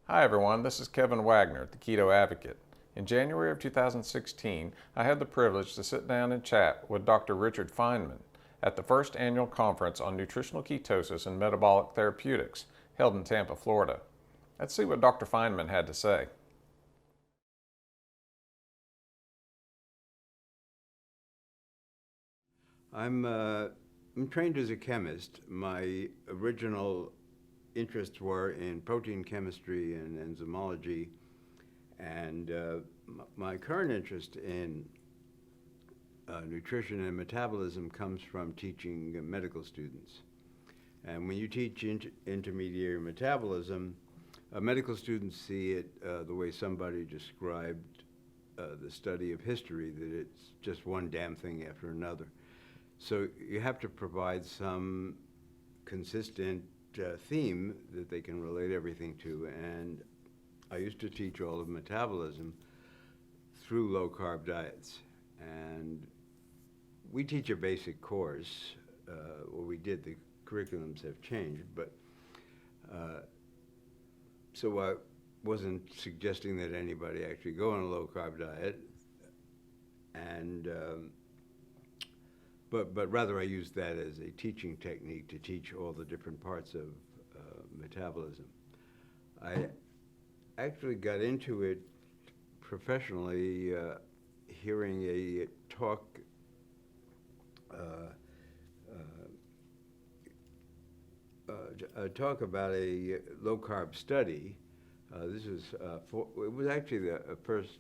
Hi everyone, this is Kevin Wagner, the Keto Advocate. In January of 2016, I had the privilege to sit down and chat with Dr. Richard Feinman at the first annual conference on nutritional ketosis and metabolic therapeutics held in Tampa, Florida. Let's see what Dr. Feinman had to say. I'm trained as a chemist. My original interests were in protein chemistry and enzymology, and my current interest in nutrition and metabolism comes from teaching medical students. And when you teach intermediary metabolism, medical students see it the way somebody described the study of history, that it's just one damn thing after another. So you have to provide some consistent theme that they can relate everything to. And I used to teach all of metabolism through low-carb diets. And we teach a basic course, or we did. The curriculums have changed, but so I wasn't suggesting that anybody actually go on a low-carb diet, and but rather I used that as a teaching technique to teach all the different parts of metabolism. I actually got into it professionally hearing a talk about a low-carb study. This was it was actually the first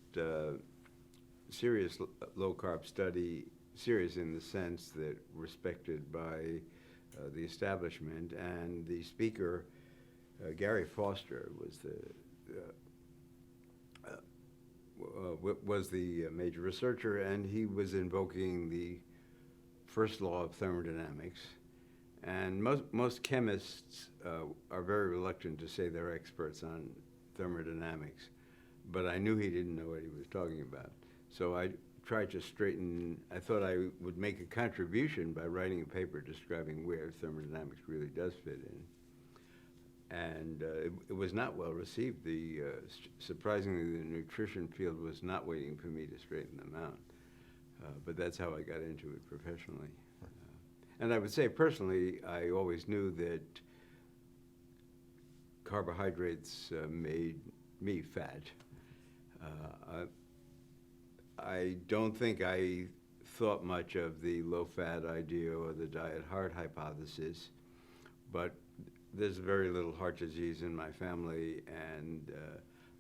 serious low-carb study, serious in the sense that respected by the establishment, and the speaker, Gary Foster, was the major researcher, and he was invoking the first law of thermodynamics. And most chemists are very reluctant to say they're experts on thermodynamics, but I knew he didn't know what he was talking about. So I tried to I thought I would make a contribution by writing a paper describing where thermodynamics really does fit in. And it was not well received. Surprisingly, the nutrition field was not waiting for me to straighten them out. But that's how I got into it professionally. And I would say personally, I always knew that carbohydrates made me fat. I don't think I thought much of the low-fat idea or the diet heart hypothesis, but there's very little heart disease in my family, and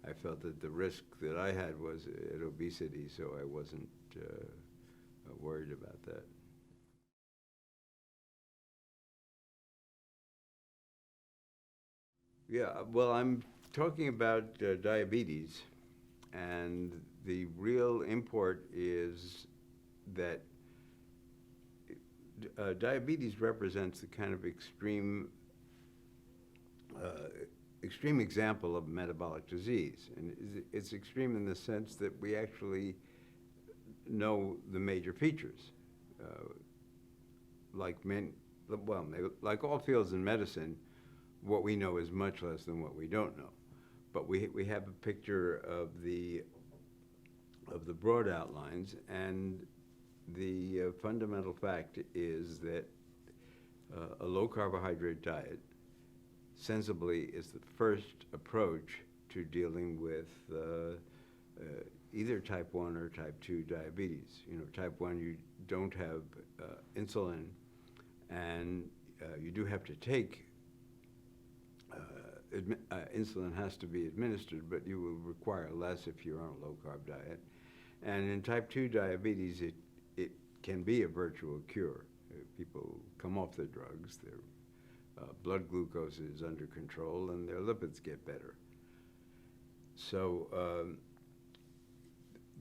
I felt that the risk that I had was at obesity, so I wasn't worried about that. Yeah, well, I'm talking about diabetes, and the real import is that diabetes represents the kind of extreme example of metabolic disease. And it's extreme in the sense that we actually know the major features. Like all fields in medicine, what we know is much less than what we don't know. But we have a picture of the broad outlines, and the fundamental fact is that a low carbohydrate diet sensibly is the first approach to dealing with either type 1 or type 2 diabetes. You know, type 1, you don't have insulin, and you do have to take insulin has to be administered, but you will require less if you're on a low-carb diet. And in type 2 diabetes, it can be a virtual cure. People come off their drugs, their blood glucose is under control, and their lipids get better. So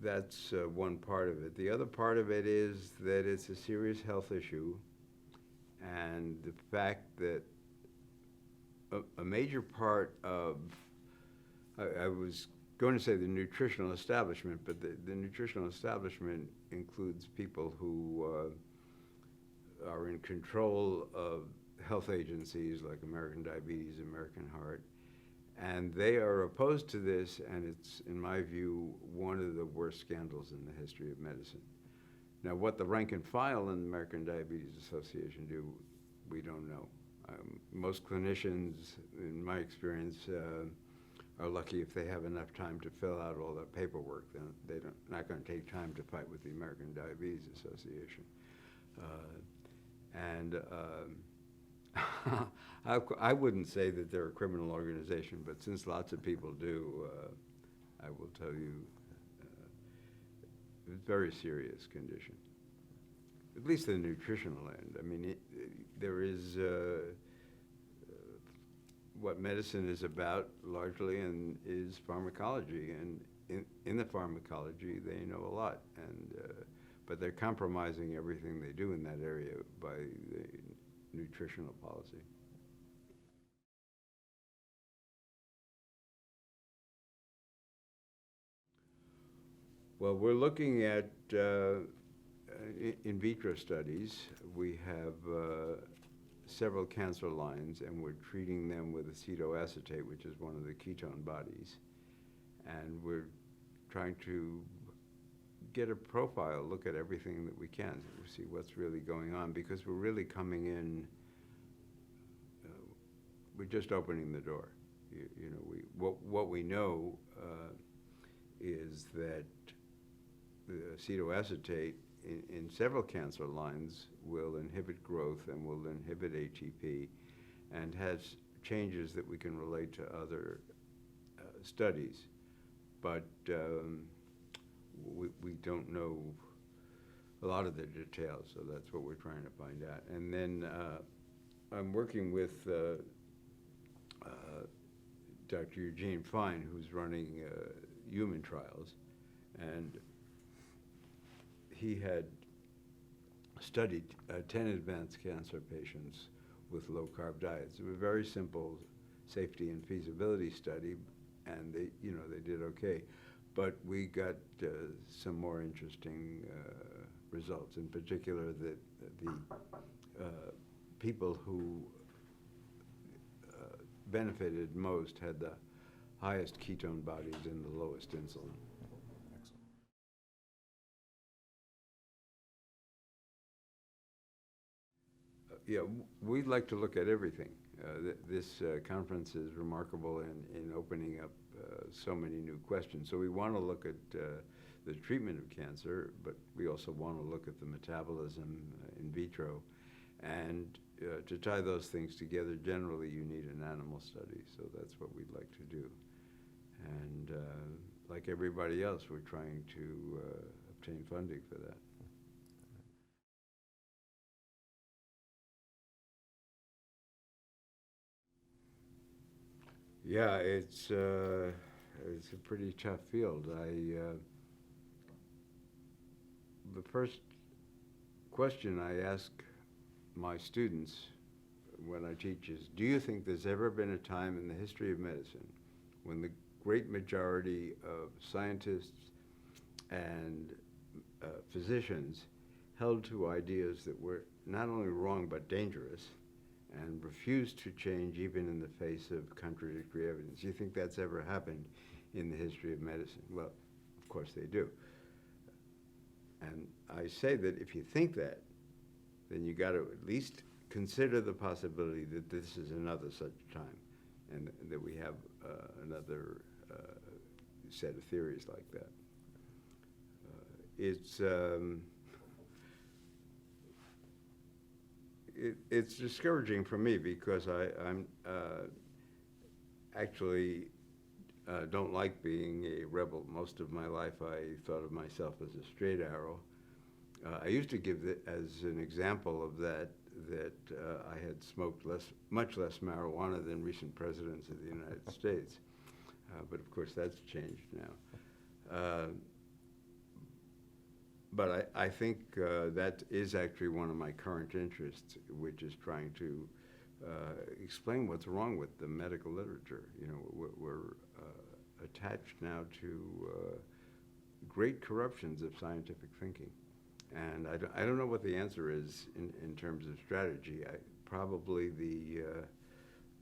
that's one part of it. The other part of it is that it's a serious health issue, and the fact that a major part of, I was going to say the nutritional establishment, but the nutritional establishment includes people who are in control of health agencies like American Diabetes, American Heart, And they are opposed to this, and it's, in my view, one of the worst scandals in the history of medicine. Now, what the rank and file in the American Diabetes Association do, we don't know. Most clinicians, in my experience, are lucky if they have enough time to fill out all that paperwork. Then they're not going to take time to fight with the American Diabetes Association. I wouldn't say that they're a criminal organization, but since lots of people do, I will tell you, it's a very serious condition. At least the nutritional end. I mean, there is what medicine is about largely, and is pharmacology. And in the pharmacology, they know a lot. But they're compromising everything they do in that area by the nutritional policy. Well, we're looking at in vitro studies. We have several cancer lines, and we're treating them with acetoacetate, which is one of the ketone bodies. And we're trying to get a profile, look at everything that we can, see what's really going on, because we're really coming in, we're just opening the door. You know, what we know is that the acetoacetate in several cancer lines will inhibit growth and will inhibit ATP, and has changes that we can relate to other studies. But we don't know a lot of the details, so that's what we're trying to find out. And then I'm working with Dr. Eugene Fine, who's running human trials, and he had studied 10 advanced cancer patients with low-carb diets. It was a very simple safety and feasibility study, and they did okay. But we got some more interesting results. In particular, that the people who benefited most had the highest ketone bodies and the lowest insulin. Yeah, we'd like to look at everything. This conference is remarkable in opening up so many new questions. So we want to look at the treatment of cancer, but we also want to look at the metabolism in vitro. And to tie those things together, generally you need an animal study. So that's what we'd like to do. And like everybody else, we're trying to obtain funding for that. Yeah, it's a pretty tough field. The first question I ask my students when I teach is, do you think there's ever been a time in the history of medicine when the great majority of scientists and physicians held to ideas that were not only wrong but dangerous, and refused to change even in the face of contradictory evidence? Do you think that's ever happened in the history of medicine? Well, of course they do. And I say that if you think that, then you got to at least consider the possibility that this is another such time, and that we have another set of theories like that. It's discouraging for me, because I'm actually don't like being a rebel. Most of my life I thought of myself as a straight arrow. I used to give it as an example of that I had smoked much less marijuana than recent presidents of the United States. But of course that's changed now. But I think that is actually one of my current interests, which is trying to explain what's wrong with the medical literature. You know, we're attached now to great corruptions of scientific thinking. And I don't know what the answer is in terms of strategy. Probably the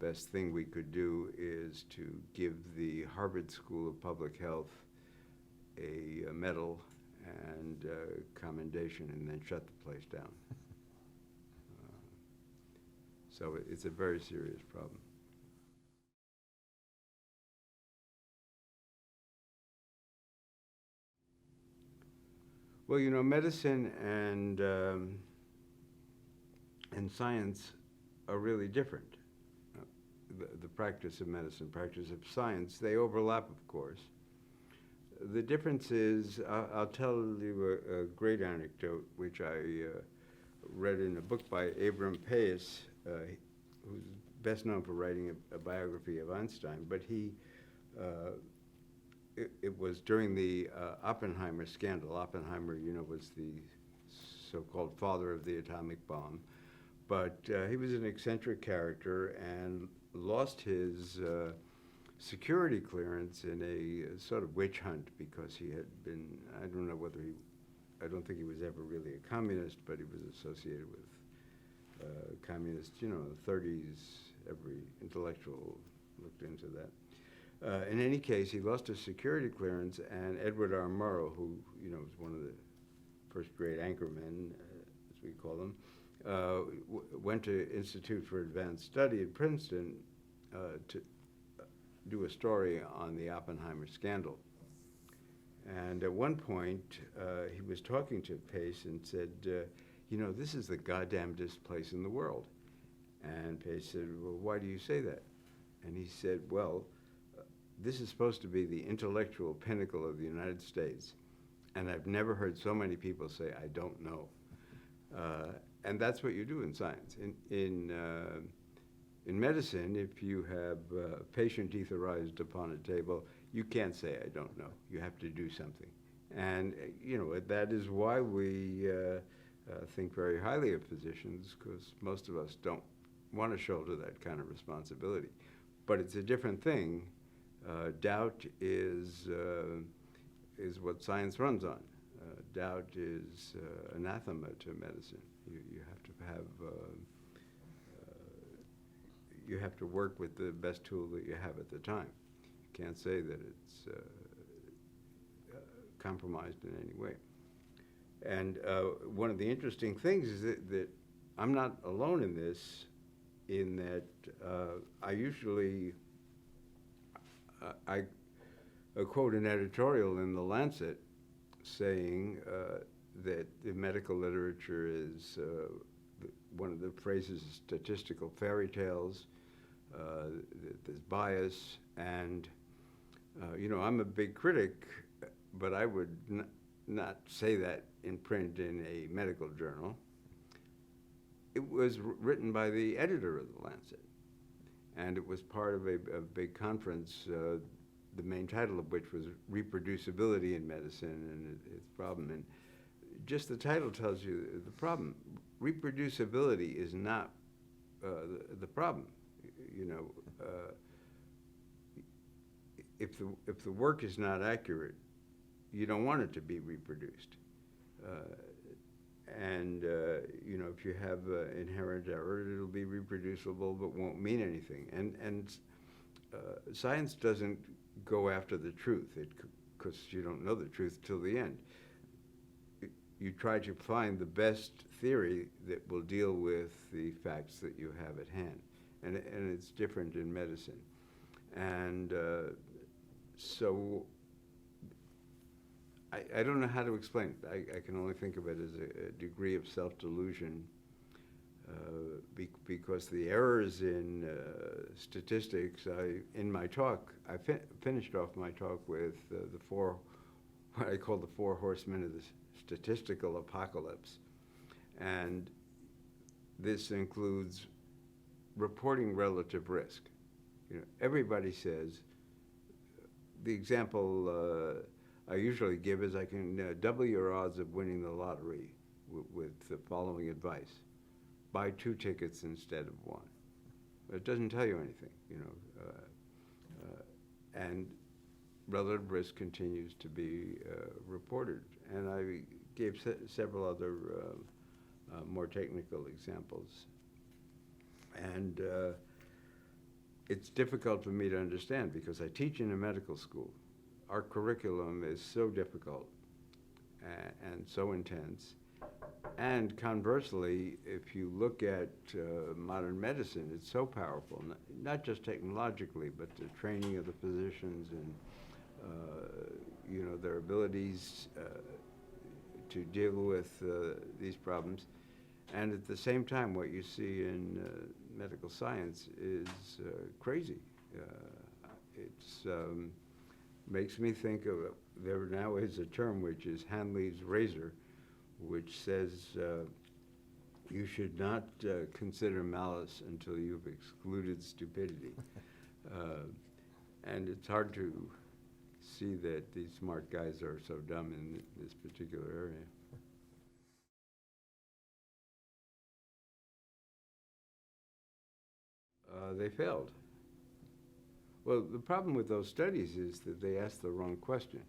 best thing we could do is to give the Harvard School of Public Health a medal and commendation and then shut the place down. So it's a very serious problem. Well, you know, medicine and science are really different. The practice of medicine, practice of science, they overlap, of course. The difference is, I'll tell you a great anecdote, which I read in a book by Abram Paes, who's best known for writing a biography of Einstein, but it was during the Oppenheimer scandal. Oppenheimer, you know, was the so-called father of the atomic bomb, but he was an eccentric character and lost his security clearance in a sort of witch hunt because he had been, I don't know whether I don't think he was ever really a communist, but he was associated with communists, you know, in the 30s. Every intellectual looked into that. In any case, he lost his security clearance, and Edward R. Murrow, who, you know, was one of the first great anchormen, as we call them, went to Institute for Advanced Study at Princeton to do a story on the Oppenheimer scandal. And at one point, he was talking to Pace and said, you know, this is the goddamnedest place in the world. And Pace said, well, why do you say that? And he said, well, this is supposed to be the intellectual pinnacle of the United States, and I've never heard so many people say, I don't know. And that's what you do in science. In medicine, if you have a patient etherized upon a table, you can't say, I don't know. You have to do something. And, you know, that is why we think very highly of physicians, because most of us don't want to shoulder that kind of responsibility. But it's a different thing. Doubt is what science runs on. Doubt is anathema to medicine. You have to have, you have to work with the best tool that you have at the time. You can't say that it's compromised in any way. And one of the interesting things is that I'm not alone in this, in that I usually, I quote an editorial in The Lancet saying that the medical literature is, one of the phrases is statistical fairy tales, there's bias, and you know, I'm a big critic, but I would not say that in print in a medical journal. It was written by the editor of The Lancet, and it was part of a big conference, the main title of which was Reproducibility in Medicine and its Problem. And just the title tells you the problem. Reproducibility is not the problem. You know, if the work is not accurate, you don't want it to be reproduced. And you know, if you have inherent error, it'll be reproducible but won't mean anything. And science doesn't go after the truth, because you don't know the truth till the end. You try to find the best theory that will deal with the facts that you have at hand. And it's different in medicine. And so I don't know how to explain it. I can only think of it as a degree of self-delusion, because the errors in statistics, in my talk, I finished off my talk with what I call the four horsemen of the statistical apocalypse. And this includes reporting relative risk. You know, everybody says, the example I usually give is I can double your odds of winning the lottery with the following advice. Buy 2 tickets instead of 1. It doesn't tell you anything, you know. And relative risk continues to be reported. And I gave several other more technical examples. And it's difficult for me to understand because I teach in a medical school. Our curriculum is so difficult and so intense. And conversely, if you look at modern medicine, it's so powerful, not just technologically, but the training of the physicians and their abilities to deal with these problems. And at the same time, what you see in medical science is crazy. It's makes me think of, there now is a term which is Hanley's razor, which says you should not consider malice until you've excluded stupidity. And it's hard to see that these smart guys are so dumb in this particular area. They failed. Well, the problem with those studies is that they asked the wrong question.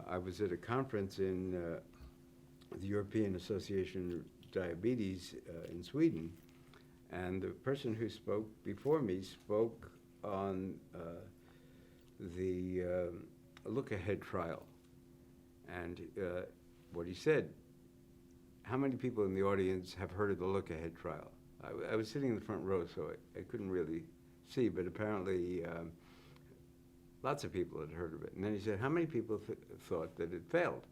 I was at a conference in the European Association of Diabetes in Sweden, and the person who spoke before me spoke on the look-ahead trial. And what he said, how many people in the audience have heard of the look-ahead trial? I was sitting in the front row, so I couldn't really see, but apparently lots of people had heard of it. And then he said, how many people thought that it failed?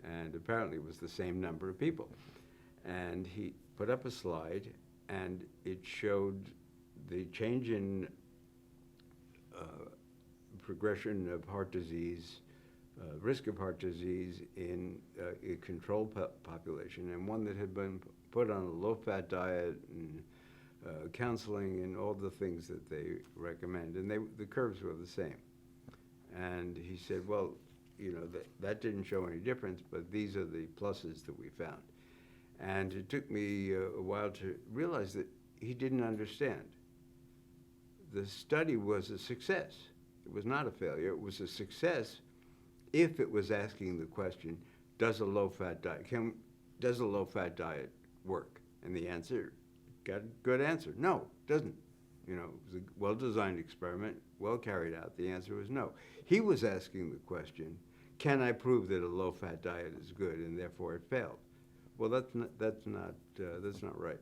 And apparently it was the same number of people. And he put up a slide, and it showed the change in progression of heart disease, risk of heart disease in a control population, and one that had been put on a low-fat diet and counseling and all the things that they recommend, and the curves were the same. And he said, well, that didn't show any difference, but these are the pluses that we found. And it took me a while to realize that he didn't understand. The study was a success. It was not a failure. It was a success if it was asking the question, does a low-fat diet work? And the answer, got a good answer. No, it doesn't. It was a well-designed experiment, well carried out. The answer was no. He was asking the question, can I prove that a low-fat diet is good, and therefore it failed? Well, that's not right.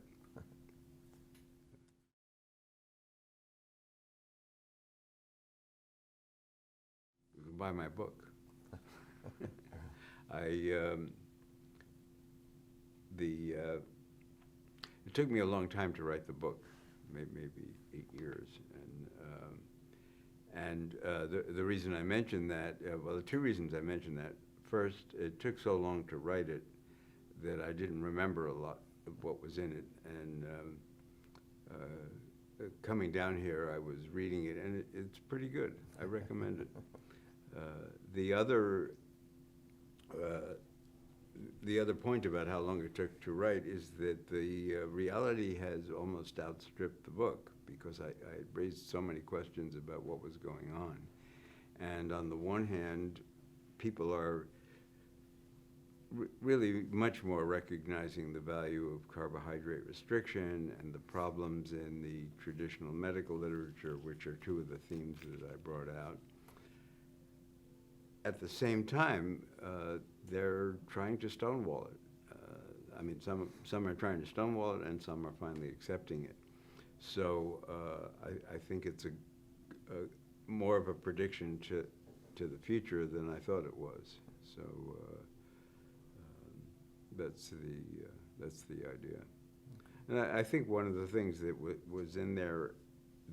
You can buy my book. It took me a long time to write the book, maybe 8 years, and the reason I mentioned that, well, the two reasons I mentioned that. First, it took so long to write it that I didn't remember a lot of what was in it, and coming down here, I was reading it, and it's pretty good. I recommend it. The other point about how long it took to write is that the reality has almost outstripped the book, because I raised so many questions about what was going on. And on the one hand, people are really much more recognizing the value of carbohydrate restriction and the problems in the traditional medical literature, which are two of the themes that I brought out. At the same time, they're trying to stonewall it. I mean, some are trying to stonewall it, and some are finally accepting it. So I think it's more of a prediction to the future than I thought it was. So that's the idea. And I think one of the things that was in there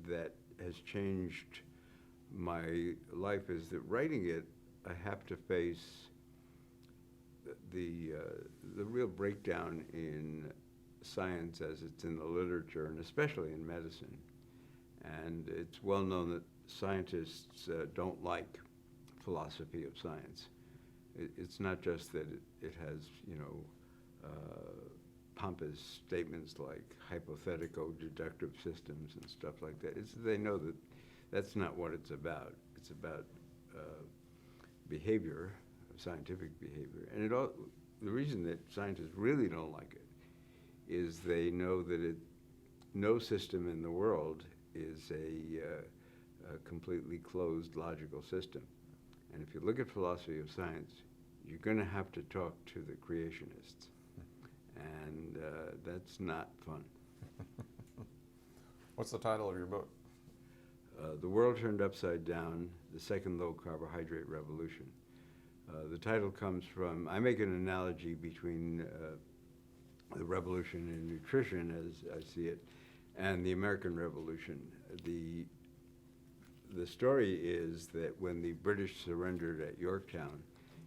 that has changed my life is that writing it, I have to face the real breakdown in science as it's in the literature, and especially in medicine. And it's well known that scientists don't like philosophy of science. It's not just that it has, pompous statements like hypothetico-deductive systems and stuff like that. They know that that's not what it's about. It's about behavior, scientific behavior. And the reason that scientists really don't like it is they know that no system in the world is a completely closed logical system. And if you look at philosophy of science, you're going to have to talk to the creationists. And that's not fun. What's the title of your book? The World Turned Upside Down, The Second Low Carbohydrate Revolution. The title comes from, I make an analogy between the revolution in nutrition, as I see it, and the American Revolution. The story is that when the British surrendered at Yorktown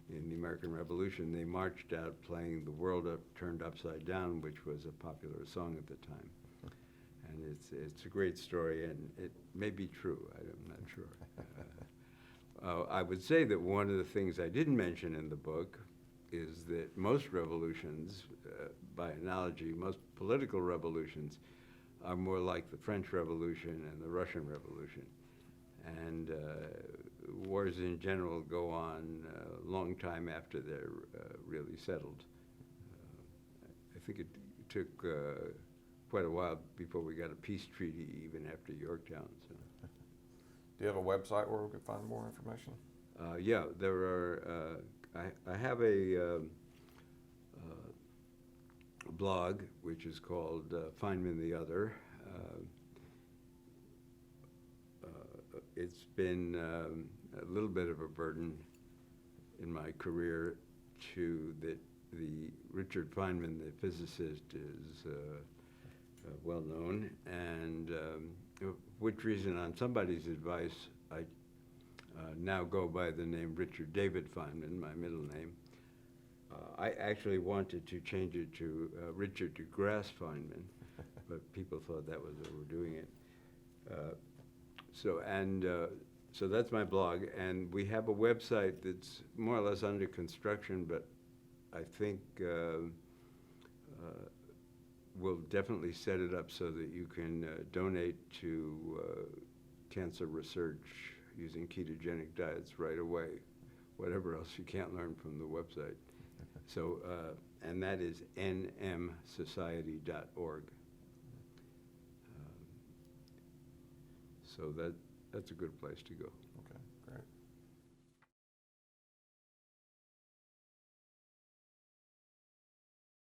in the American Revolution, they marched out playing The World Turned Upside Down, which was a popular song at the time. And it's a great story, and it may be true. I'm not sure. I would say that one of the things I didn't mention in the book is that most revolutions, by analogy, most political revolutions are more like the French Revolution and the Russian Revolution. And wars in general go on a long time after they're really settled. I think it took quite a while before we got a peace treaty, even after Yorktown. So. Do you have a website where we could find more information? Yeah, there are. I have a blog which is called Feinman the Other. It's been a little bit of a burden in my career the Richard Feinman, the physicist, is well known, and which reason, on somebody's advice, I now go by the name Richard David Feinman, my middle name. I actually wanted to change it to Richard DeGrasse Feinman, but people thought that was overdoing it. So that's my blog, and we have a website that's more or less under construction, but I think we'll definitely set it up so that you can donate to cancer research using ketogenic diets right away, whatever else you can't learn from the website. So, and that is nmsociety.org. So that's a good place to go. Okay.